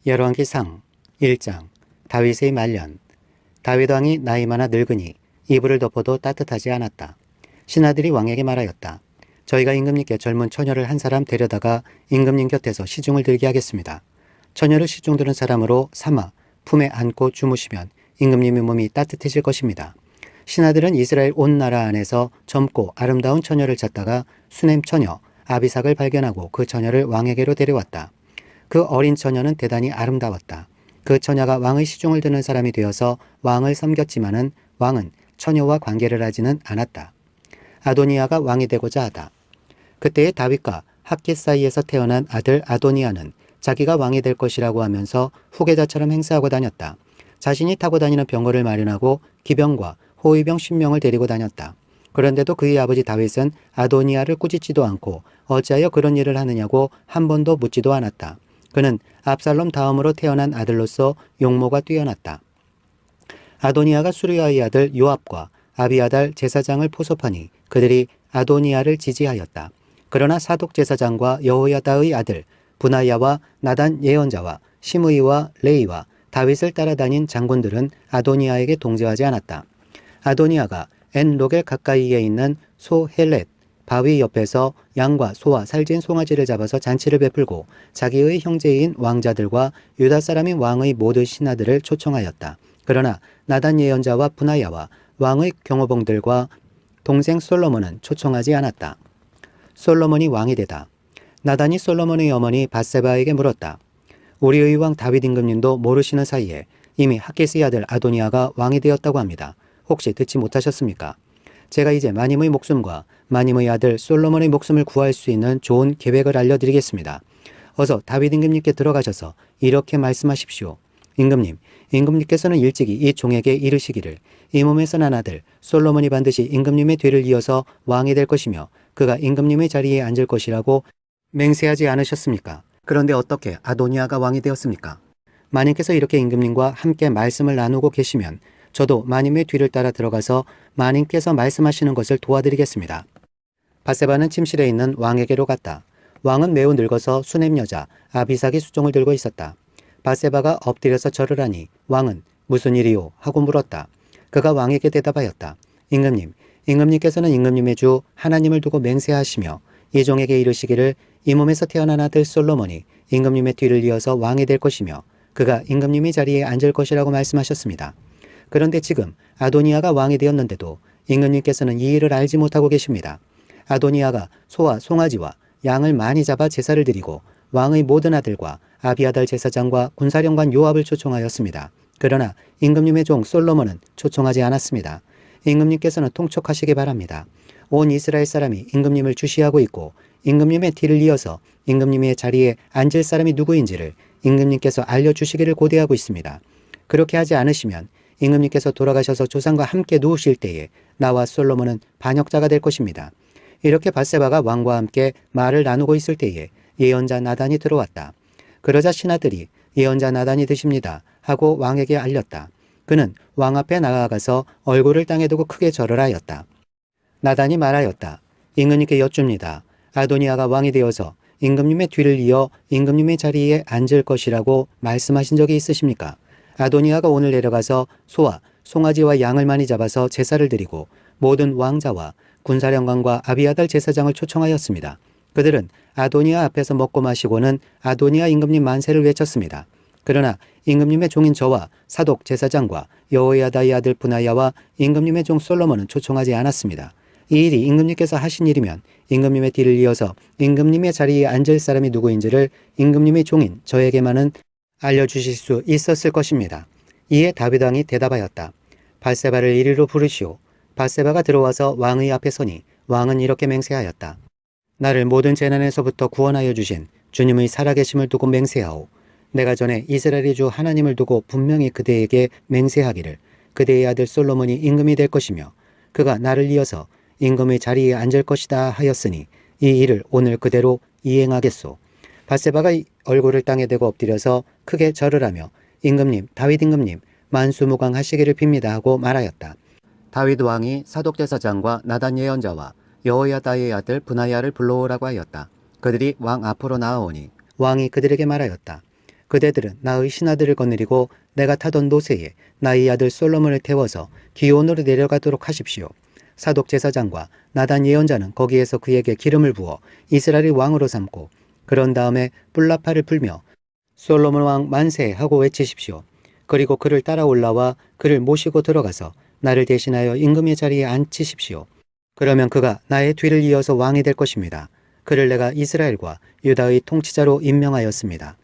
열왕기상 1장. 다윗의 말년. 다윗 왕이 나이 많아 늙으니 이불을 덮어도 따뜻하지 않았다. 신하들이 왕에게 말하였다. 저희가 임금님께 젊은 처녀를 한 사람 데려다가 임금님 곁에서 시중을 들게 하겠습니다. 처녀를 시중 드는 사람으로 삼아 품에 안고 주무시면 임금님의 몸이 따뜻해질 것입니다. 신하들은 이스라엘 온 나라 안에서 젊고 아름다운 처녀를 찾다가 수넴 처녀 아비삭을 발견하고 그 처녀를 왕에게로 데려왔다. 그 어린 처녀는 대단히 아름다웠다. 그 처녀가 왕의 시중을 드는 사람이 되어서 왕을 섬겼지만은 왕은 처녀와 관계를 하지는 않았다. 아도니아가 왕이 되고자 하다. 그때의 다윗과 핫깃 사이에서 태어난 아들 아도니아는 자기가 왕이 될 것이라고 하면서 후계자처럼 행세하고 다녔다. 자신이 타고 다니는 병거를 마련하고 기병과 호위병 10명을 데리고 다녔다. 그런데도 그의 아버지 다윗은 아도니아를 꾸짖지도 않고 어찌하여 그런 일을 하느냐고 한 번도 묻지도 않았다. 그는 압살롬 다음으로 태어난 아들로서 용모가 뛰어났다. 아도니아가 수르야의 아들 요압과 아비아달 제사장을 포섭하니 그들이 아도니아를 지지하였다. 그러나 사독 제사장과 여호야다의 아들 분하야와 나단 예언자와 시므이와 레이와 다윗을 따라다닌 장군들은 아도니아에게 동조하지 않았다. 아도니아가 엔로겔 가까이에 있는 소헬렛 바위 옆에서 양과 소와 살진 송아지를 잡아서 잔치를 베풀고 자기의 형제인 왕자들과 유다 사람인 왕의 모든 신하들을 초청하였다. 그러나 나단 예언자와 분하야와 왕의 경호봉들과 동생 솔로몬은 초청하지 않았다. 솔로몬이 왕이 되다. 나단이 솔로몬의 어머니 밧세바에게 물었다. 우리의 왕 다윗 임금님도 모르시는 사이에 이미 핫깃의 아들 아도니아가 왕이 되었다고 합니다. 혹시 듣지 못하셨습니까? 제가 이제 마님의 목숨과 마님의 아들 솔로몬의 목숨을 구할 수 있는 좋은 계획을 알려드리겠습니다. 어서 다윗 임금님께 들어가셔서 이렇게 말씀하십시오. 임금님께서는 일찍이 이 종에게 이르시기를 이 몸에서 난 아들 솔로몬이 반드시 임금님의 뒤를 이어서 왕이 될 것이며 그가 임금님의 자리에 앉을 것이라고 맹세하지 않으셨습니까? 그런데 어떻게 아도니아가 왕이 되었습니까? 마님께서 이렇게 임금님과 함께 말씀을 나누고 계시면 저도 마님의 뒤를 따라 들어가서 마님께서 말씀하시는 것을 도와드리겠습니다. 밧세바는 침실에 있는 왕에게로 갔다. 왕은 매우 늙어서 수넴 여자 아비삭이 수종을 들고 있었다. 밧세바가 엎드려서 절을 하니 왕은 무슨 일이요? 하고 물었다. 그가 왕에게 대답하였다. 임금님께서는 임금님의 주 하나님을 두고 맹세하시며 이 종에게 이르시기를 이 몸에서 태어난 아들 솔로몬이 임금님의 뒤를 이어서 왕이 될 것이며 그가 임금님의 자리에 앉을 것이라고 말씀하셨습니다. 그런데 지금 아도니아가 왕이 되었는데도 임금님께서는 이 일을 알지 못하고 계십니다. 아도니아가 소와 송아지와 양을 많이 잡아 제사를 드리고 왕의 모든 아들과 아비아달 제사장과 군사령관 요압을 초청하였습니다. 그러나 임금님의 종 솔로몬은 초청하지 않았습니다. 임금님께서는 통촉하시기 바랍니다. 온 이스라엘 사람이 임금님을 주시하고 있고 임금님의 뒤를 이어서 임금님의 자리에 앉을 사람이 누구인지를 임금님께서 알려주시기를 고대하고 있습니다. 그렇게 하지 않으시면 임금님께서 돌아가셔서 조상과 함께 누우실 때에 나와 솔로몬은 반역자가 될 것입니다. 이렇게 밧세바가 왕과 함께 말을 나누고 있을 때에 예언자 나단이 들어왔다. 그러자 신하들이 예언자 나단이 드십니다 하고 왕에게 알렸다. 그는 왕 앞에 나아가서 얼굴을 땅에 두고 크게 절을 하였다. 나단이 말하였다. 임금님께 여쭙니다. 아도니아가 왕이 되어서 임금님의 뒤를 이어 임금님의 자리에 앉을 것이라고 말씀하신 적이 있으십니까? 아도니아가 오늘 내려가서 소와 송아지와 양을 많이 잡아서 제사를 드리고 모든 왕자와 군사령관과 아비아달 제사장을 초청하였습니다. 그들은 아도니아 앞에서 먹고 마시고는 아도니아 임금님 만세를 외쳤습니다. 그러나 임금님의 종인 저와 사독 제사장과 여호야다의 아들 분하야와 임금님의 종 솔로몬은 초청하지 않았습니다. 이 일이 임금님께서 하신 일이면 임금님의 뒤를 이어서 임금님의 자리에 앉을 사람이 누구인지를 임금님의 종인 저에게만은 알려주실 수 있었을 것입니다. 이에 다윗 왕이 대답하였다. 밧세바를 이리로 부르시오. 밧세바가 들어와서 왕의 앞에 서니 왕은 이렇게 맹세하였다. 나를 모든 재난에서부터 구원하여 주신 주님의 살아계심을 두고 맹세하오. 내가 전에 이스라엘의 주 하나님을 두고 분명히 그대에게 맹세하기를 그대의 아들 솔로몬이 임금이 될 것이며 그가 나를 이어서 임금의 자리에 앉을 것이다 하였으니 이 일을 오늘 그대로 이행하겠소. 밧세바가 얼굴을 땅에 대고 엎드려서 크게 절을 하며 임금님 다윗 임금님 만수무강하시기를 빕니다 하고 말하였다. 다윗 왕이 사독 제사장과 나단 예언자와 여호야다의 아들 분하야를 불러오라고 하였다. 그들이 왕 앞으로 나아오니 왕이 그들에게 말하였다. 그대들은 나의 신하들을 거느리고 내가 타던 노새에 나의 아들 솔로몬을 태워서 기온으로 내려가도록 하십시오. 사독 제사장과 나단 예언자는 거기에서 그에게 기름을 부어 이스라엘의 왕으로 삼고 그런 다음에 뿔라파를 불며 솔로몬 왕 만세 하고 외치십시오. 그리고 그를 따라 올라와 그를 모시고 들어가서 나를 대신하여 임금의 자리에 앉히십시오. 그러면 그가 나의 뒤를 이어서 왕이 될 것입니다. 그를 내가 이스라엘과 유다의 통치자로 임명하였습니다.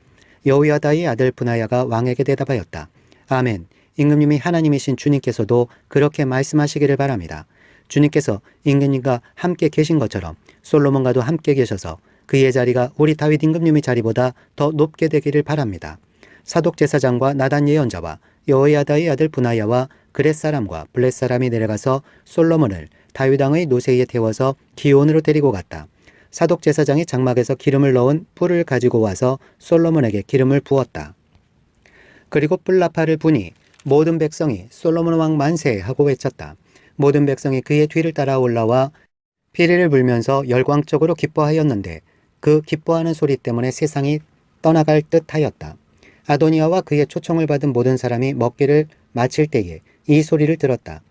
여호야다의 아들 브나야가 왕에게 대답하였다. 아멘. 임금님이 하나님이신 주님께서도 그렇게 말씀하시기를 바랍니다. 주님께서 임금님과 함께 계신 것처럼 솔로몬과도 함께 계셔서 그의 자리가 우리 다윗 임금님의 자리보다 더 높게 되기를 바랍니다. 사독 제사장과 나단 예언자와 여호야다의 아들 브나야와 그렛 사람과 블렛 사람이 내려가서 솔로몬을 다윗 왕의 노새에 태워서 기온으로 데리고 갔다. 사독 제사장이 장막에서 기름을 넣은 뿔을 가지고 와서 솔로몬에게 기름을 부었다. 그리고 뿔나팔을 부니 모든 백성이 솔로몬 왕 만세 하고 외쳤다. 모든 백성이 그의 뒤를 따라 올라와 피리를 불면서 열광적으로 기뻐하였는데 그 기뻐하는 소리 때문에 세상이 떠나갈 듯 하였다. 아도니아와 그의 초청을 받은 모든 사람이 먹기를 마칠 때에 이 소리를 들었다.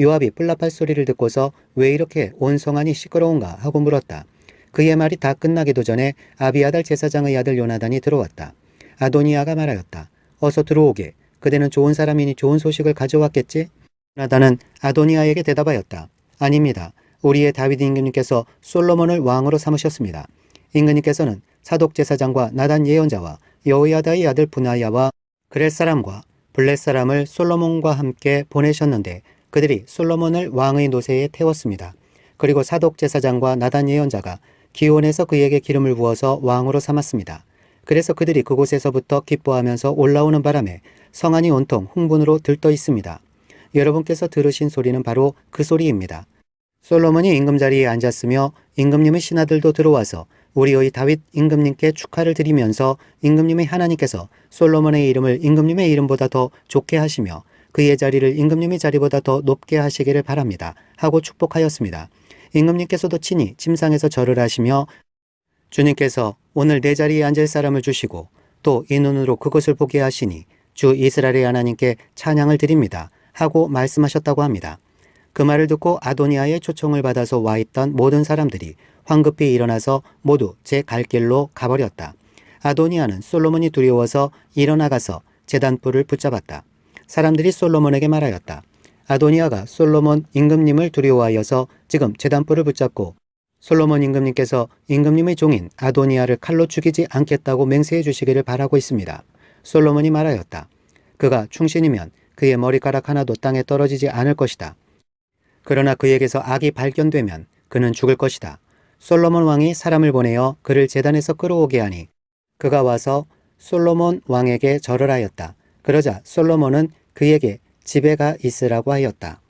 요압이 뿔나팔 소리를 듣고서 왜 이렇게 온 성안이 시끄러운가 하고 물었다. 그의 말이 다 끝나기도 전에 아비아달 제사장의 아들 요나단이 들어왔다. 아도니아가 말하였다. 어서 들어오게. 그대는 좋은 사람이니 좋은 소식을 가져왔겠지? 요나단은 아도니아에게 대답하였다. 아닙니다. 우리의 다윗 임금님께서 솔로몬을 왕으로 삼으셨습니다. 임금님께서는 사독 제사장과 나단 예언자와 여호야다의 아들 브나야와 그렛 사람과 블렛 사람을 솔로몬과 함께 보내셨는데 그들이 솔로몬을 왕의 노새에 태웠습니다. 그리고 사독 제사장과 나단 예언자가 기온에서 그에게 기름을 부어서 왕으로 삼았습니다. 그래서 그들이 그곳에서부터 기뻐하면서 올라오는 바람에 성안이 온통 흥분으로 들떠 있습니다. 여러분께서 들으신 소리는 바로 그 소리입니다. 솔로몬이 임금 자리에 앉았으며 임금님의 신하들도 들어와서 우리의 다윗 임금님께 축하를 드리면서 임금님의 하나님께서 솔로몬의 이름을 임금님의 이름보다 더 좋게 하시며 그의 자리를 임금님의 자리보다 더 높게 하시기를 바랍니다. 하고 축복하였습니다. 임금님께서도 친히 침상에서 절을 하시며 주님께서 오늘 내 자리에 앉을 사람을 주시고 또 이 눈으로 그것을 보게 하시니 주 이스라엘의 하나님께 찬양을 드립니다. 하고 말씀하셨다고 합니다. 그 말을 듣고 아도니아의 초청을 받아서 와 있던 모든 사람들이 황급히 일어나서 모두 제 갈 길로 가버렸다. 아도니아는 솔로몬이 두려워서 일어나가서 제단불을 붙잡았다. 사람들이 솔로몬에게 말하였다. 아도니아가 솔로몬 임금님을 두려워하여서 지금 제단불을 붙잡고 솔로몬 임금님께서 임금님의 종인 아도니아를 칼로 죽이지 않겠다고 맹세해 주시기를 바라고 있습니다. 솔로몬이 말하였다. 그가 충신이면 그의 머리카락 하나도 땅에 떨어지지 않을 것이다. 그러나 그에게서 악이 발견되면 그는 죽을 것이다. 솔로몬 왕이 사람을 보내어 그를 제단에서 끌어오게 하니 그가 와서 솔로몬 왕에게 절을 하였다. 그러자 솔로몬은 그에게 집에 가 있으라고 하였다.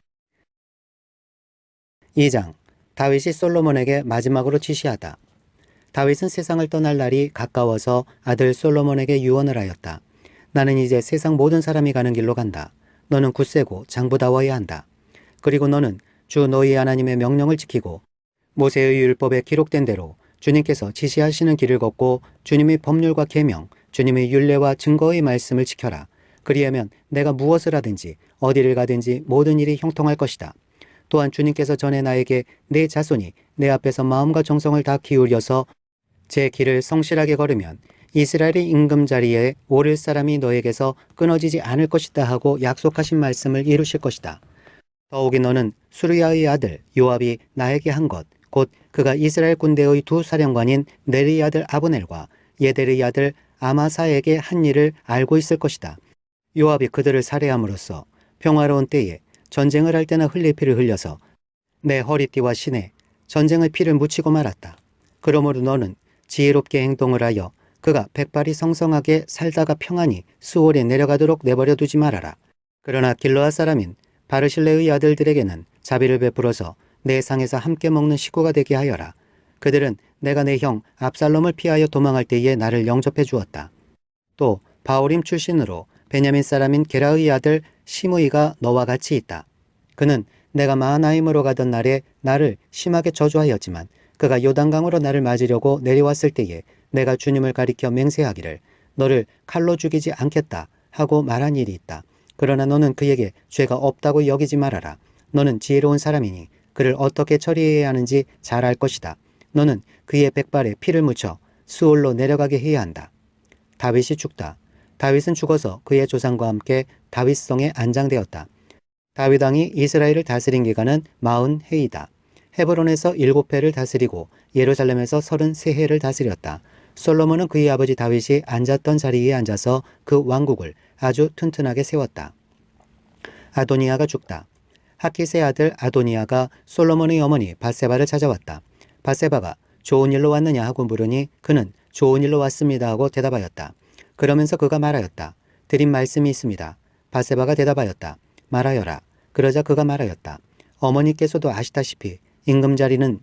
2장. 다윗이 솔로몬에게 마지막으로 지시하다. 다윗은 세상을 떠날 날이 가까워서 아들 솔로몬에게 유언을 하였다. 나는 이제 세상 모든 사람이 가는 길로 간다. 너는 굳세고 장부다워야 한다. 그리고 너는 주 너희 하나님의 명령을 지키고 모세의 율법에 기록된 대로 주님께서 지시하시는 길을 걷고 주님의 법률과 계명, 주님의 율례와 증거의 말씀을 지켜라. 그리하면 내가 무엇을 하든지 어디를 가든지 모든 일이 형통할 것이다. 또한 주님께서 전에 나에게 내 자손이 내 앞에서 마음과 정성을 다 기울여서 제 길을 성실하게 걸으면 이스라엘의 임금 자리에 오를 사람이 너에게서 끊어지지 않을 것이다 하고 약속하신 말씀을 이루실 것이다. 더욱이 너는 수르야의 아들 요압이 나에게 한 것, 곧 그가 이스라엘 군대의 두 사령관인 네리의 아들 아브넬과 예델의 아들 아마사에게 한 일을 알고 있을 것이다. 요압이 그들을 살해함으로써 평화로운 때에 전쟁을 할 때나 흘릴 피를 흘려서 내 허리띠와 신에 전쟁의 피를 묻히고 말았다. 그러므로 너는 지혜롭게 행동을 하여 그가 백발이 성성하게 살다가 평안히 수월에 내려가도록 내버려 두지 말아라. 그러나 길르앗 사람인 바르실레의 아들들에게는 자비를 베풀어서 내 상에서 함께 먹는 식구가 되게 하여라. 그들은 내가 내 형 압살롬을 피하여 도망할 때에 나를 영접해 주었다. 또 바오림 출신으로 베냐민 사람인 게라의 아들 시므이가 너와 같이 있다. 그는 내가 마하나임으로 가던 날에 나를 심하게 저주하였지만 그가 요단강으로 나를 맞으려고 내려왔을 때에 내가 주님을 가리켜 맹세하기를 너를 칼로 죽이지 않겠다 하고 말한 일이 있다. 그러나 너는 그에게 죄가 없다고 여기지 말아라. 너는 지혜로운 사람이니 그를 어떻게 처리해야 하는지 잘 알 것이다. 너는 그의 백발에 피를 묻혀 수올로 내려가게 해야 한다. 다윗이 죽다. 다윗은 죽어서 그의 조상과 함께 다윗성에 안장되었다. 다윗 왕이 이스라엘을 다스린 기간은 40해이다. 헤브론에서 7해를 다스리고 예루살렘에서 33해를 다스렸다. 솔로몬은 그의 아버지 다윗이 앉았던 자리에 앉아서 그 왕국을 아주 튼튼하게 세웠다. 아도니아가 죽다. 하킷의 아들 아도니아가 솔로몬의 어머니 밧세바를 찾아왔다. 밧세바가 좋은 일로 왔느냐 하고 물으니 그는 좋은 일로 왔습니다 하고 대답하였다. 그러면서 그가 말하였다. 드린 말씀이 있습니다. 밧세바가 대답하였다. 말하여라. 그러자 그가 말하였다. 어머니께서도 아시다시피 임금자리는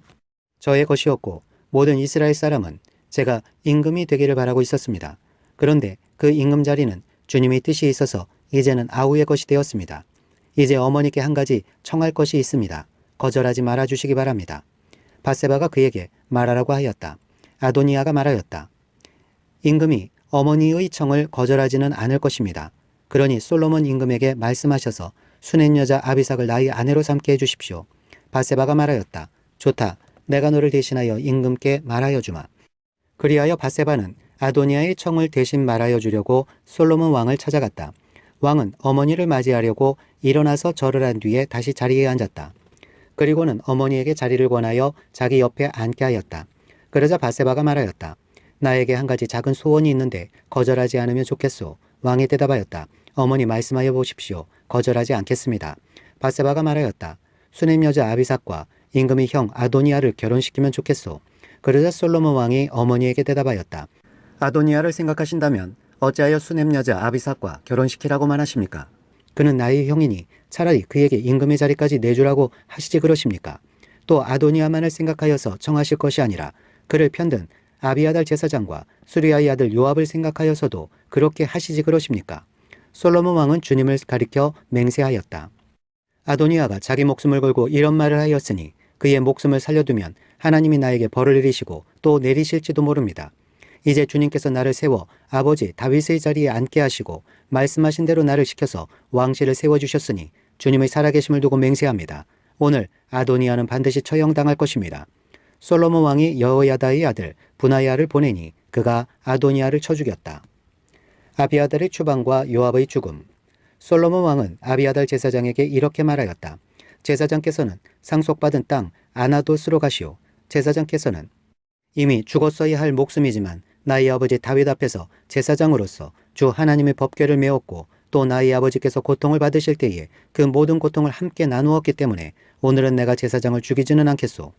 저의 것이었고 모든 이스라엘 사람은 제가 임금이 되기를 바라고 있었습니다. 그런데 그 임금자리는 주님의 뜻이 있어서 이제는 아우의 것이 되었습니다. 이제 어머니께 한 가지 청할 것이 있습니다. 거절하지 말아주시기 바랍니다. 밧세바가 그에게 말하라고 하였다. 아도니아가 말하였다. 임금이 어머니의 청을 거절하지는 않을 것입니다. 그러니 솔로몬 임금에게 말씀하셔서 수냄 여자 아비삭을 나의 아내로 삼게 해주십시오. 밧세바가 말하였다. 좋다. 내가 너를 대신하여 임금께 말하여 주마. 그리하여 밧세바는 아도니아의 청을 대신 말하여 주려고 솔로몬 왕을 찾아갔다. 왕은 어머니를 맞이하려고 일어나서 절을 한 뒤에 다시 자리에 앉았다. 그리고는 어머니에게 자리를 권하여 자기 옆에 앉게 하였다. 그러자 밧세바가 말하였다. 나에게 한 가지 작은 소원이 있는데 거절하지 않으면 좋겠소. 왕이 대답하였다. 어머니 말씀하여 보십시오. 거절하지 않겠습니다. 밧세바가 말하였다. 수냄 여자 아비삭과 임금의 형 아도니아를 결혼시키면 좋겠소. 그러자 솔로몬 왕이 어머니에게 대답하였다. 아도니아를 생각하신다면 어찌하여 수냄 여자 아비삭과 결혼시키라고만 하십니까? 그는 나의 형이니 차라리 그에게 임금의 자리까지 내주라고 하시지 그러십니까? 또 아도니아만을 생각하여서 청하실 것이 아니라 그를 편든 아비아달 제사장과 수리아의 아들 요압을 생각하여서도 그렇게 하시지 그러십니까? 솔로몬 왕은 주님을 가리켜 맹세하였다. 아도니아가 자기 목숨을 걸고 이런 말을 하였으니 그의 목숨을 살려두면 하나님이 나에게 벌을 내리시고 또 내리실지도 모릅니다. 이제 주님께서 나를 세워 아버지 다윗의 자리에 앉게 하시고 말씀하신 대로 나를 시켜서 왕실을 세워주셨으니 주님의 살아계심을 두고 맹세합니다. 오늘 아도니아는 반드시 처형당할 것입니다. 솔로몬 왕이 여호야다의 아들 브나야를 보내니 그가 아도니아를 쳐 죽였다. 아비아달의 추방과 요압의 죽음. 솔로몬 왕은 아비아달 제사장에게 이렇게 말하였다. 제사장께서는 상속받은 땅 아나돗으로 가시오. 제사장께서는 이미 죽었어야 할 목숨이지만 나의 아버지 다윗 앞에서 제사장으로서 주 하나님의 법궤를 메웠고 또 나의 아버지께서 고통을 받으실 때에 그 모든 고통을 함께 나누었기 때문에 오늘은 내가 제사장을 죽이지는 않겠소.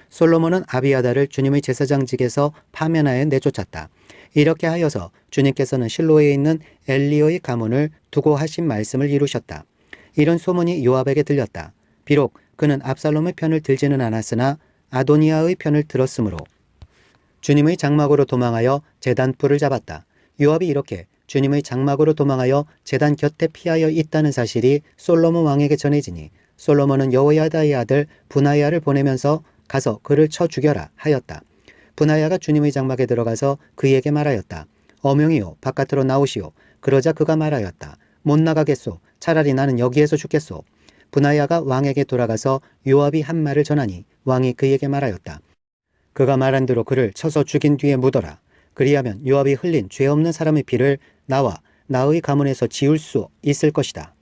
솔로몬은 아비아달을 주님의 제사장직에서 파면하여 내쫓았다. 이렇게 하여서 주님께서는 실로에 있는 엘리야의 가문을 두고 하신 말씀을 이루셨다. 이런 소문이 요압에게 들렸다. 비록 그는 압살롬의 편을 들지는 않았으나 아도니아의 편을 들었으므로 주님의 장막으로 도망하여 제단 뿔을 잡았다. 요압이 이렇게 주님의 장막으로 도망하여 제단 곁에 피하여 있다는 사실이 솔로몬 왕에게 전해지니 솔로몬은 여호야다의 아들 브나야를 보내면서 가서 그를 쳐 죽여라 하였다. 브나야가 주님의 장막에 들어가서 그에게 말하였다. 어명이요 바깥으로 나오시오. 그러자 그가 말하였다. 못 나가겠소. 차라리 나는 여기에서 죽겠소. 브나야가 왕에게 돌아가서 요압이 한 말을 전하니 왕이 그에게 말하였다. 그가 말한 대로 그를 쳐서 죽인 뒤에 묻어라. 그리하면 요압이 흘린 죄 없는 사람의 피를 나와 나의 가문에서 지울 수 있을 것이다.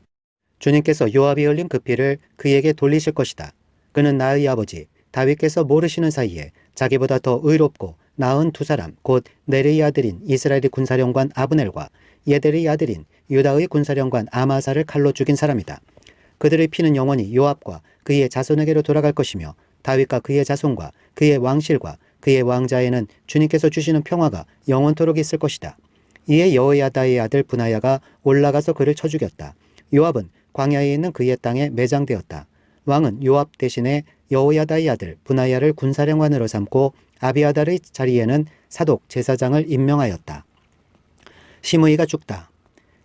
주님께서 요압이 흘린 그 피를 그에게 돌리실 것이다. 그는 나의 아버지 다윗께서 모르시는 사이에 자기보다 더 의롭고 나은 두 사람 곧 네르의 아들인 이스라엘의 군사령관 아브넬과 예델의 아들인 유다의 군사령관 아마사를 칼로 죽인 사람이다. 그들의 피는 영원히 요압과 그의 자손에게로 돌아갈 것이며 다윗과 그의 자손과 그의 왕실과 그의 왕자에는 주님께서 주시는 평화가 영원토록 있을 것이다. 이에 여호야다의 아들 브나야가 올라가서 그를 쳐 죽였다. 요압은 광야에 있는 그의 땅에 매장되었다. 왕은 요압 대신에 여호야다의 아들 브나야를 군사령관으로 삼고 아비아달의 자리에는 사독 제사장을 임명하였다. 시므이가 죽다.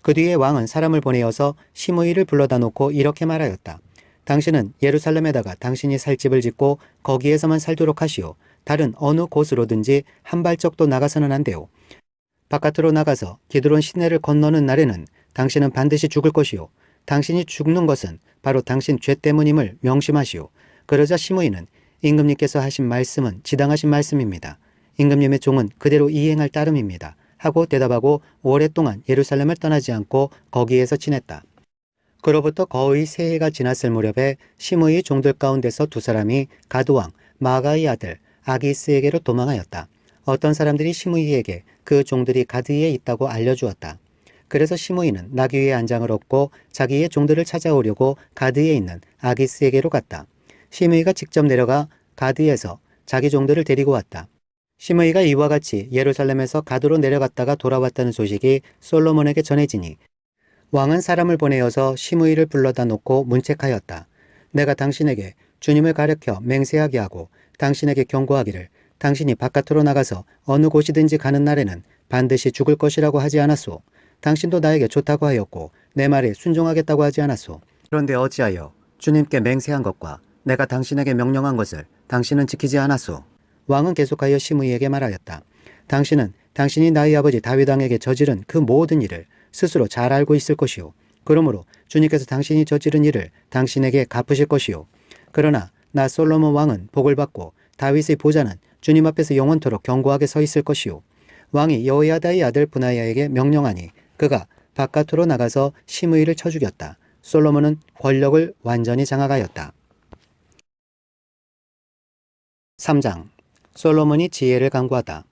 그 뒤에 왕은 사람을 보내어서 시므이를 불러다 놓고 이렇게 말하였다. 당신은 예루살렘에다가 당신이 살 집을 짓고 거기에서만 살도록 하시오. 다른 어느 곳으로든지 한 발짝도 나가서는 안 돼요. 바깥으로 나가서 기드론 시내를 건너는 날에는 당신은 반드시 죽을 것이요. 당신이 죽는 것은 바로 당신 죄 때문임을 명심하시오. 그러자 시므이는 임금님께서 하신 말씀은 지당하신 말씀입니다. 임금님의 종은 그대로 이행할 따름입니다. 하고 대답하고 오랫동안 예루살렘을 떠나지 않고 거기에서 지냈다. 그로부터 거의 새해가 지났을 무렵에 시므이 종들 가운데서 두 사람이 가드왕 마가의 아들 아기스에게로 도망하였다. 어떤 사람들이 시므이에게 그 종들이 가드에 있다고 알려주었다. 그래서 시므이는 나귀의 안장을 얻고 자기의 종들을 찾아오려고 가드에 있는 아기스에게로 갔다. 시므이가 직접 내려가 가드에서 자기 종들을 데리고 왔다. 시므이가 이와 같이 예루살렘에서 가드로 내려갔다가 돌아왔다는 소식이 솔로몬에게 전해지니 왕은 사람을 보내어서 시므이를 불러다 놓고 문책하였다. 내가 당신에게 주님을 가르쳐 맹세하게 하고 당신에게 경고하기를 당신이 바깥으로 나가서 어느 곳이든지 가는 날에는 반드시 죽을 것이라고 하지 않았소. 당신도 나에게 좋다고 하였고 내 말에 순종하겠다고 하지 않았소. 그런데 어찌하여 주님께 맹세한 것과 내가 당신에게 명령한 것을 당신은 지키지 않았소. 왕은 계속하여 시므이에게 말하였다. 당신은 당신이 나의 아버지 다윗 왕에게 저지른 그 모든 일을 스스로 잘 알고 있을 것이요. 그러므로 주님께서 당신이 저지른 일을 당신에게 갚으실 것이요. 그러나 나 솔로몬 왕은 복을 받고 다윗의 보좌는 주님 앞에서 영원토록 견고하게 서 있을 것이요. 왕이 여호야다의 아들 브나야에게 명령하니 그가 바깥으로 나가서 시므이를 쳐 죽였다. 솔로몬은 권력을 완전히 장악하였다. 3장. 솔로몬이 지혜를 강구하다.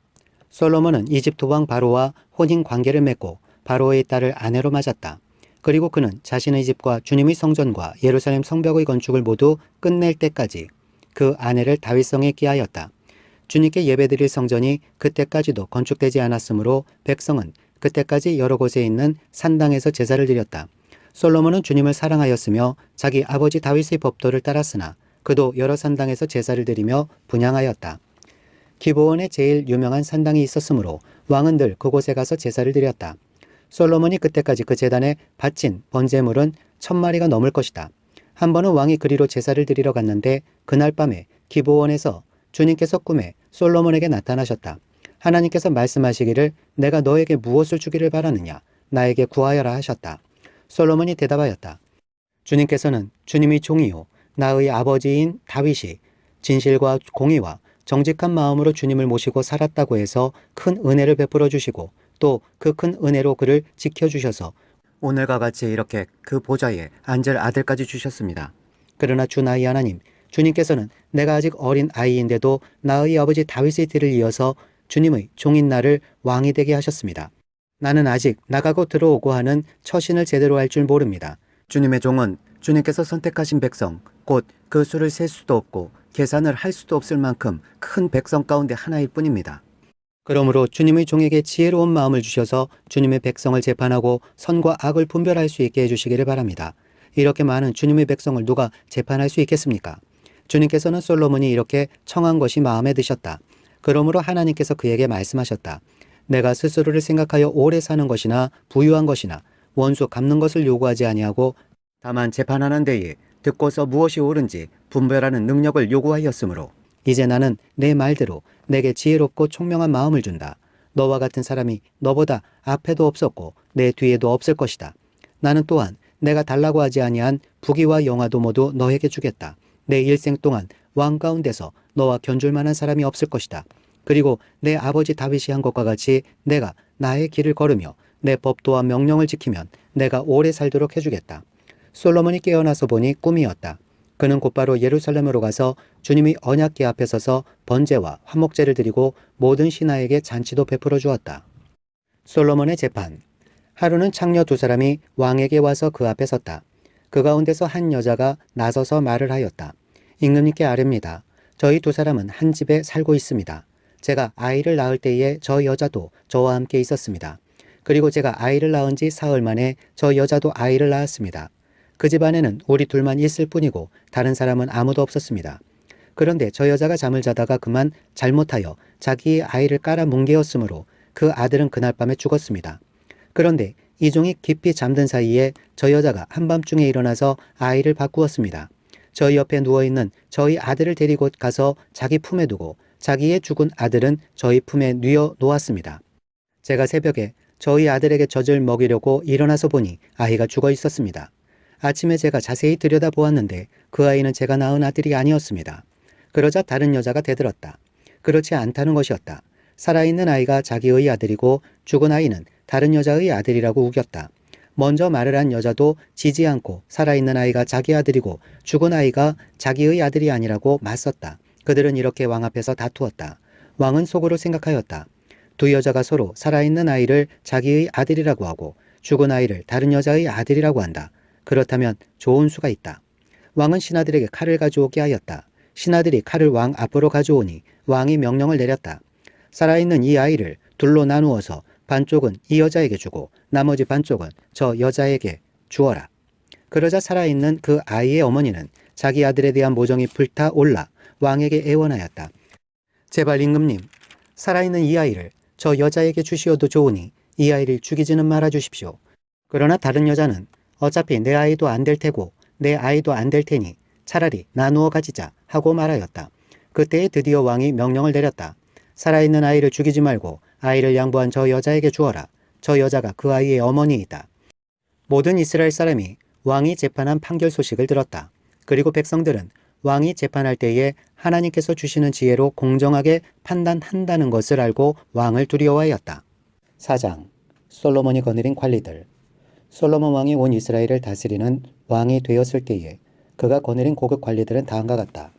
솔로몬은 이집트 왕 바로와 혼인 관계를 맺고 바로의 딸을 아내로 맞았다. 그리고 그는 자신의 집과 주님의 성전과 예루살렘 성벽의 건축을 모두 끝낼 때까지 그 아내를 다윗성에 끼하였다. 주님께 예배드릴 성전이 그때까지도 건축되지 않았으므로 백성은 그때까지 여러 곳에 있는 산당에서 제사를 드렸다. 솔로몬은 주님을 사랑하였으며 자기 아버지 다윗의 법도를 따랐으나 그도 여러 산당에서 제사를 드리며 분향하였다. 기브온에 제일 유명한 산당이 있었으므로 왕은 늘 그곳에 가서 제사를 드렸다. 솔로몬이 그때까지 그 제단에 바친 번제물은 1000마리가 넘을 것이다. 한 번은 왕이 그리로 제사를 드리러 갔는데 그날 밤에 기브온에서 주님께서 꿈에 솔로몬에게 나타나셨다. 하나님께서 말씀하시기를 내가 너에게 무엇을 주기를 바라느냐 나에게 구하여라 하셨다. 솔로몬이 대답하였다. 주님께서는 주님의 종이요 나의 아버지인 다윗이 진실과 공의와 정직한 마음으로 주님을 모시고 살았다고 해서 큰 은혜를 베풀어 주시고 또 그 큰 은혜로 그를 지켜주셔서 오늘과 같이 이렇게 그 보좌에 앉을 아들까지 주셨습니다. 그러나 주 나의 하나님, 주님께서는 내가 아직 어린 아이인데도 나의 아버지 다윗의 뒤를 이어서 주님의 종인 나를 왕이 되게 하셨습니다. 나는 아직 나가고 들어오고 하는 처신을 제대로 할 줄 모릅니다. 주님의 종은 주님께서 선택하신 백성, 곧 그 수를 셀 수도 없고 계산을 할 수도 없을 만큼 큰 백성 가운데 하나일 뿐입니다. 그러므로 주님의 종에게 지혜로운 마음을 주셔서 주님의 백성을 재판하고 선과 악을 분별할 수 있게 해주시기를 바랍니다. 이렇게 많은 주님의 백성을 누가 재판할 수 있겠습니까? 주님께서는 솔로몬이 이렇게 청한 것이 마음에 드셨다. 그러므로 하나님께서 그에게 말씀하셨다. 내가 스스로를 생각하여 오래 사는 것이나 부유한 것이나 원수 갚는 것을 요구하지 아니하고 다만 재판하는 데에 듣고서 무엇이 옳은지 분별하는 능력을 요구하였으므로 이제 나는 내 말대로 내게 지혜롭고 총명한 마음을 준다. 너와 같은 사람이 너보다 앞에도 없었고 내 뒤에도 없을 것이다. 나는 또한 내가 달라고 하지 아니한 부귀와 영화도 모두 너에게 주겠다. 내 일생 동안 왕 가운데서 너와 견줄 만한 사람이 없을 것이다. 그리고 내 아버지 다윗이 한 것과 같이 내가 나의 길을 걸으며 내 법도와 명령을 지키면 내가 오래 살도록 해주겠다. 솔로몬이 깨어나서 보니 꿈이었다. 그는 곧바로 예루살렘으로 가서 주님의 언약궤 앞에 서서 번제와 화목제를 드리고 모든 신하에게 잔치도 베풀어 주었다. 솔로몬의 재판. 하루는 창녀 두 사람이 왕에게 와서 그 앞에 섰다. 그 가운데서 한 여자가 나서서 말을 하였다. 임금님께 아뢰입니다. 저희 두 사람은 한 집에 살고 있습니다. 제가 아이를 낳을 때에 저 여자도 저와 함께 있었습니다. 그리고 제가 아이를 낳은 지 사흘 만에 저 여자도 아이를 낳았습니다. 그 집안에는 우리 둘만 있을 뿐이고 다른 사람은 아무도 없었습니다. 그런데 저 여자가 잠을 자다가 그만 잘못하여 자기의 아이를 깔아 뭉개었으므로 그 아들은 그날 밤에 죽었습니다. 그런데 이 종이 깊이 잠든 사이에 저 여자가 한밤중에 일어나서 아이를 바꾸었습니다. 저희 옆에 누워있는 저희 아들을 데리고 가서 자기 품에 두고 자기의 죽은 아들은 저희 품에 뉘어 놓았습니다. 제가 새벽에 저희 아들에게 젖을 먹이려고 일어나서 보니 아이가 죽어 있었습니다. 아침에 제가 자세히 들여다보았는데 그 아이는 제가 낳은 아들이 아니었습니다. 그러자 다른 여자가 대들었다. 그렇지 않다는 것이었다. 살아있는 아이가 자기의 아들이고 죽은 아이는 다른 여자의 아들이라고 우겼다. 먼저 말을 한 여자도 지지 않고 살아있는 아이가 자기 아들이고 죽은 아이가 자기의 아들이 아니라고 맞섰다. 그들은 이렇게 왕 앞에서 다투었다. 왕은 속으로 생각하였다. 두 여자가 서로 살아있는 아이를 자기의 아들이라고 하고 죽은 아이를 다른 여자의 아들이라고 한다. 그렇다면 좋은 수가 있다. 왕은 신하들에게 칼을 가져오게 하였다. 신하들이 칼을 왕 앞으로 가져오니 왕이 명령을 내렸다. 살아있는 이 아이를 둘로 나누어서 반쪽은 이 여자에게 주고 나머지 반쪽은 저 여자에게 주어라. 그러자 살아있는 그 아이의 어머니는 자기 아들에 대한 모정이 불타올라 왕에게 애원하였다. 제발 임금님, 살아있는 이 아이를 저 여자에게 주시어도 좋으니 이 아이를 죽이지는 말아주십시오. 그러나 다른 여자는 어차피 내 아이도 안 될 테고 내 아이도 안 될 테니 차라리 나누어 가지자 하고 말하였다. 그때에 드디어 왕이 명령을 내렸다. 살아있는 아이를 죽이지 말고 아이를 양보한 저 여자에게 주어라. 저 여자가 그 아이의 어머니이다. 모든 이스라엘 사람이 왕이 재판한 판결 소식을 들었다. 그리고 백성들은 왕이 재판할 때에 하나님께서 주시는 지혜로 공정하게 판단한다는 것을 알고 왕을 두려워하였다. 4장. 솔로몬이 거느린 관리들. 솔로몬 왕이 온 이스라엘을 다스리는 왕이 되었을 때에 그가 거느린 고급 관리들은 다음과 같다.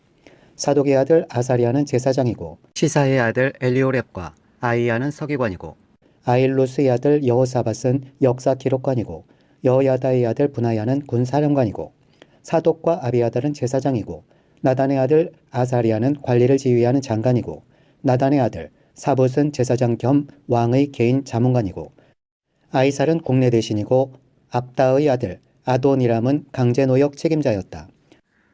사독의 아들 아사리아는 제사장이고 시사의 아들 엘리오렙과 아이야는 서기관이고 아일루스의 아들 여호사밧은 역사 기록관이고 여호야다의 아들 분하야는 군사령관이고 사독과 아비아달은 제사장이고 나단의 아들 아사리아는 관리를 지휘하는 장관이고 나단의 아들 사봇은 제사장 겸 왕의 개인 자문관이고 아이살은 국내 대신이고 압다의 아들 아도니람은 강제노역 책임자였다.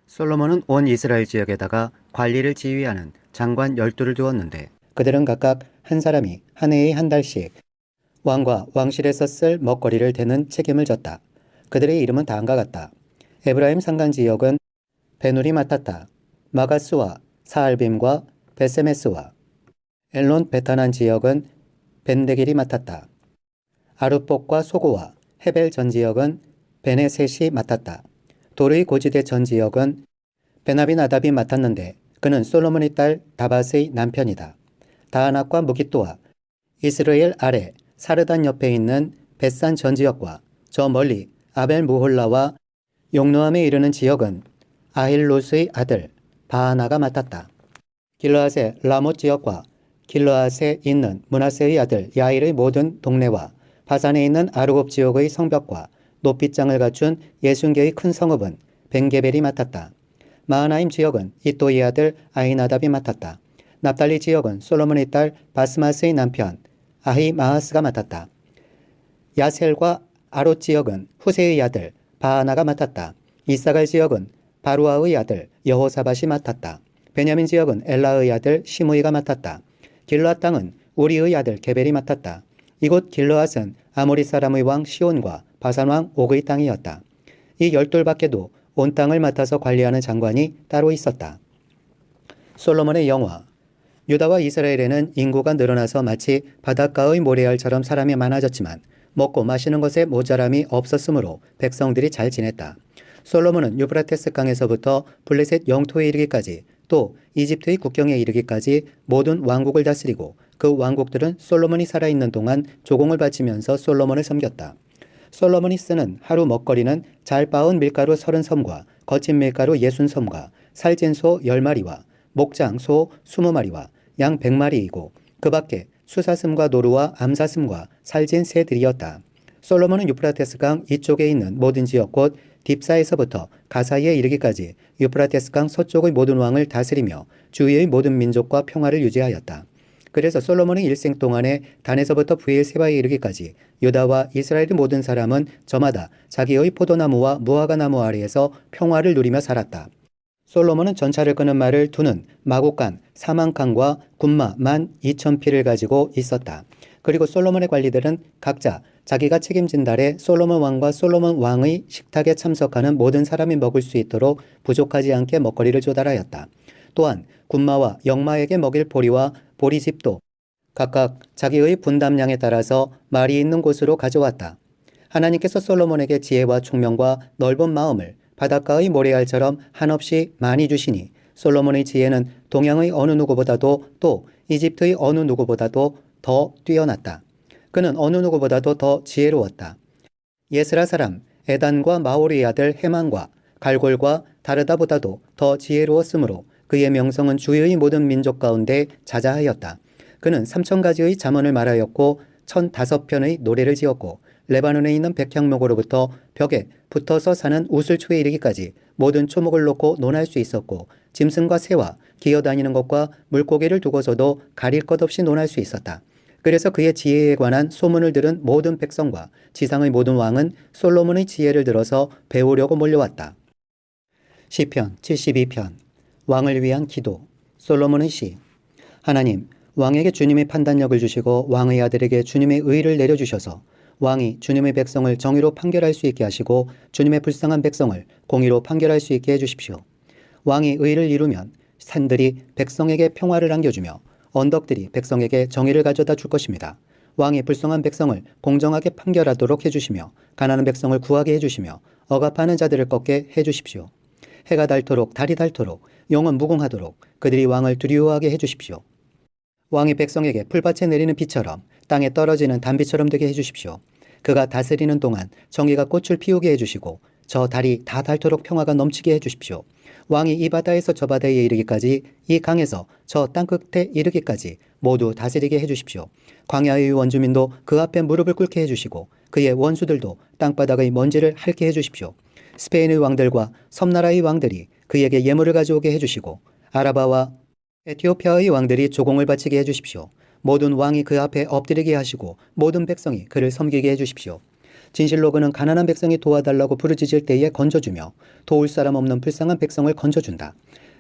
솔로몬은 온 이스라엘 지역에다가 관리를 지휘하는 장관 12를 두었는데 그들은 각각 한 사람이 한 해에 한 달씩 왕과 왕실에서 쓸 먹거리를 대는 책임을 졌다. 그들의 이름은 다음과 같다. 에브라임 산간 지역은 베누리 맡았다. 마가스와 사알빔과 베세메스와 엘론 베타난 지역은 벤데길이 맡았다. 아르복과 소고와 헤벨 전 지역은 베네셋이 맡았다. 도르의 고지대 전 지역은 베나비 나답이 맡았는데 그는 솔로몬의 딸 다밧의 남편이다. 다하낙과 무깃도와 이스라엘 아래 사르단 옆에 있는 벳산 전 지역과 저 멀리 아벨 무홀라와 용노함에 이르는 지역은 아힐롯의 아들 바하나가 맡았다. 길르앗의 라못 지역과 길르앗에 있는 므낫세의 아들 야일의 모든 동네와 바산에 있는 아르곱 지역의 성벽과 높이장을 갖춘 60개의 큰 성읍은 벤게벨이 맡았다. 마하나임 지역은 이또의 아들 아히나답이 맡았다. 납달리 지역은 솔로몬의 딸 바스마스의 남편 아히마하스가 맡았다. 야셀과 아롯 지역은 후세의 아들 바하나가 맡았다. 이사갈 지역은 바루아의 아들 여호사밧이 맡았다. 베냐민 지역은 엘라의 아들 시므이가 맡았다. 길르앗 땅은 우리의 아들 게벨이 맡았다. 이곳 길르앗은 아모리 사람의 왕 시온과 바산 왕 옥의 땅이었다. 이 12 밖에도 온 땅을 맡아서 관리하는 장관이 따로 있었다. 솔로몬의 영화. 유다와 이스라엘에는 인구가 늘어나서 마치 바닷가의 모래알처럼 사람이 많아졌지만 먹고 마시는 것에 모자람이 없었으므로 백성들이 잘 지냈다. 솔로몬은 유브라테스 강에서부터 블레셋 영토에 이르기까지 또 이집트의 국경에 이르기까지 모든 왕국을 다스리고 그 왕국들은 솔로몬이 살아있는 동안 조공을 바치면서 솔로몬을 섬겼다. 솔로몬이 쓰는 하루 먹거리는 잘 빻은 밀가루 30섬과 거친 밀가루 60섬과 살찐 소 10마리와 목장 소 20마리와 양 100마리이고 그 밖에 수사슴과 노루와 암사슴과 살찐 새들이었다. 솔로몬은 유프라테스강 이쪽에 있는 모든 지역 곧 딥사에서부터 가사이에 이르기까지 유프라테스강 서쪽의 모든 왕을 다스리며 주위의 모든 민족과 평화를 유지하였다. 그래서 솔로몬의 일생 동안에 단에서부터 브엘세바에 이르기까지 유다와 이스라엘의 모든 사람은 저마다 자기의 포도나무와 무화과 나무 아래에서 평화를 누리며 살았다. 솔로몬은 전차를 끄는 말을 두는 마곡간 4만 칸과 군마 12,000匹를 가지고 있었다. 그리고 솔로몬의 관리들은 각자 자기가 책임진 달에 솔로몬 왕과 솔로몬 왕의 식탁에 참석하는 모든 사람이 먹을 수 있도록 부족하지 않게 먹거리를 조달하였다. 또한 군마와 영마에게 먹일 보리와 보리집도 각각 자기의 분담량에 따라서 말이 있는 곳으로 가져왔다. 하나님께서 솔로몬에게 지혜와 총명과 넓은 마음을 바닷가의 모래알처럼 한없이 많이 주시니 솔로몬의 지혜는 동양의 어느 누구보다도 또 이집트의 어느 누구보다도 더 뛰어났다. 그는 어느 누구보다도 더 지혜로웠다. 예스라 사람 에단과 마오리의 아들 헤만과 갈골과 다르다보다도 더 지혜로웠으므로 그의 명성은 주위의 모든 민족 가운데 자자하였다. 그는 3,000가지의 잠언을 말하였고 1,005편의 노래를 지었고 레바논에 있는 백향목으로부터 벽에 붙어서 사는 우슬초에 이르기까지 모든 초목을 놓고 논할 수 있었고 짐승과 새와 기어다니는 것과 물고기를 두고서도 가릴 것 없이 논할 수 있었다. 그래서 그의 지혜에 관한 소문을 들은 모든 백성과 지상의 모든 왕은 솔로몬의 지혜를 들어서 배우려고 몰려왔다. 시편 72편 왕을 위한 기도. 솔로몬의 시. 하나님, 왕에게 주님의 판단력을 주시고 왕의 아들에게 주님의 의를 내려주셔서 왕이 주님의 백성을 정의로 판결할 수 있게 하시고 주님의 불쌍한 백성을 공의로 판결할 수 있게 해주십시오. 왕이 의를 이루면 산들이 백성에게 평화를 안겨주며 언덕들이 백성에게 정의를 가져다 줄 것입니다. 왕이 불쌍한 백성을 공정하게 판결하도록 해주시며 가난한 백성을 구하게 해주시며 억압하는 자들을 꺾게 해주십시오. 해가 닳도록 달이 닳도록 영원 무궁하도록 그들이 왕을 두려워하게 해주십시오. 왕이 백성에게 풀밭에 내리는 비처럼 땅에 떨어지는 단비처럼 되게 해주십시오. 그가 다스리는 동안 정의가 꽃을 피우게 해주시고 저 달이 다 닳도록 평화가 넘치게 해주십시오. 왕이 이 바다에서 저 바다에 이르기까지 이 강에서 저 땅끝에 이르기까지 모두 다스리게 해주십시오. 광야의 원주민도 그 앞에 무릎을 꿇게 해주시고 그의 원수들도 땅바닥의 먼지를 핥게 해주십시오. 스페인의 왕들과 섬나라의 왕들이 그에게 예물을 가져오게 해주시고 아라바와 에티오피아의 왕들이 조공을 바치게 해주십시오. 모든 왕이 그 앞에 엎드리게 하시고 모든 백성이 그를 섬기게 해주십시오. 진실로 그는 가난한 백성이 도와달라고 부르짖을 때에 건져주며 도울 사람 없는 불쌍한 백성을 건져준다.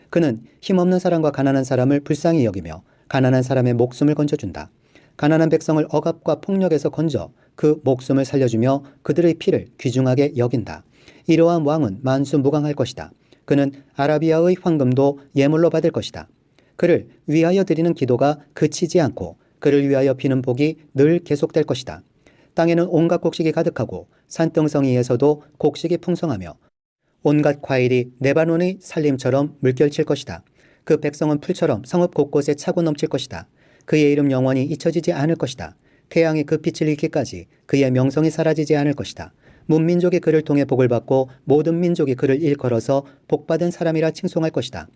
그는 힘없는 사람과 가난한 사람을 불쌍히 여기며 가난한 사람의 목숨을 건져준다. 가난한 백성을 억압과 폭력에서 건져 그 목숨을 살려주며 그들의 피를 귀중하게 여긴다. 이러한 왕은 만수무강할 것이다. 그는 아라비아의 황금도 예물로 받을 것이다. 그를 위하여 드리는 기도가 그치지 않고 그를 위하여 비는 복이 늘 계속될 것이다. 땅에는 온갖 곡식이 가득하고 산등성이에서도 곡식이 풍성하며 온갖 과일이 레바논의 산림처럼 물결칠 것이다. 그 백성은 풀처럼 성읍 곳곳에 차고 넘칠 것이다. 그의 이름 영원히 잊혀지지 않을 것이다. 태양이 그 빛을 잃기까지 그의 명성이 사라지지 않을 것이다. 문민족이 그를 통해 복을 받고 모든 민족이 그를 일컬어서 복받은 사람이라 칭송할 것이다.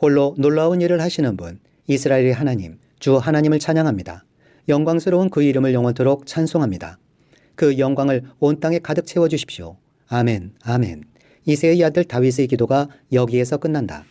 홀로 놀라운 일을 하시는 분, 이스라엘의 하나님, 주 하나님을 찬양합니다. 영광스러운 그 이름을 영원토록 찬송합니다. 그 영광을 온 땅에 가득 채워주십시오. 아멘, 아멘. 이새의 아들 다윗의 기도가 여기에서 끝난다.